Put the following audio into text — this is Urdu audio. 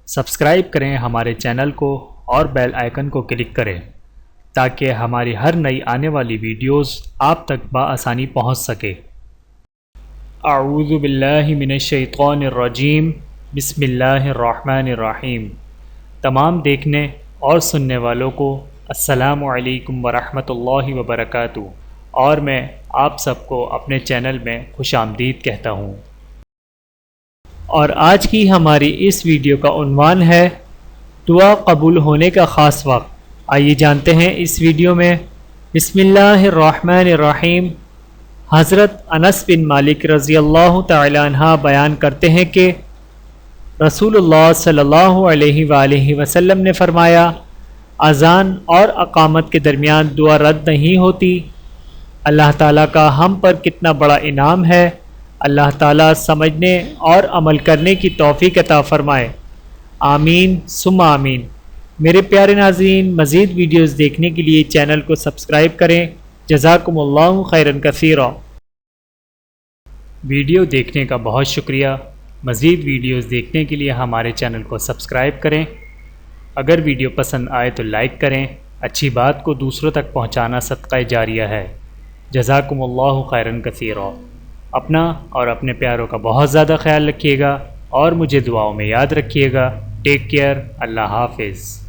سبسکرائب کریں ہمارے چینل کو اور بیل آئیکن کو کلک کریں تاکہ ہماری ہر نئی آنے والی ویڈیوز آپ تک بآسانی پہنچ سکے۔ اعوذ باللہ من الشیطان الرجیم، بسم اللہ الرحمن الرحیم۔ تمام دیکھنے اور سننے والوں کو السلام علیکم ورحمۃ اللہ وبرکاتہ، اور میں آپ سب کو اپنے چینل میں خوش آمدید کہتا ہوں۔ اور آج کی ہماری اس ویڈیو کا عنوان ہے دعا قبول ہونے کا خاص وقت۔ آئیے جانتے ہیں اس ویڈیو میں۔ بسم اللہ الرحمن الرحیم۔ حضرت انس بن مالک رضی اللہ تعالی عنہ بیان کرتے ہیں کہ رسول اللہ صلی اللہ علیہ وآلہ وسلم نے فرمایا، اذان اور اقامت کے درمیان دعا رد نہیں ہوتی۔ اللہ تعالیٰ کا ہم پر کتنا بڑا انعام ہے۔ اللہ تعالیٰ سمجھنے اور عمل کرنے کی توفیق عطا فرمائے، آمین ثم آمین۔ میرے پیارے ناظرین، مزید ویڈیوز دیکھنے کے لیے چینل کو سبسکرائب کریں۔ جزاکم اللہ خیرا کثیرا۔ ویڈیو دیکھنے کا بہت شکریہ۔ مزید ویڈیوز دیکھنے کے لیے ہمارے چینل کو سبسکرائب کریں۔ اگر ویڈیو پسند آئے تو لائک کریں۔ اچھی بات کو دوسروں تک پہنچانا صدقہ جاریہ ہے۔ جزاکم اللہ خیرا کثیرا۔ اپنا اور اپنے پیاروں کا بہت زیادہ خیال رکھیے گا اور مجھے دعاؤں میں یاد رکھیے گا۔ Take care. اللہ حافظ۔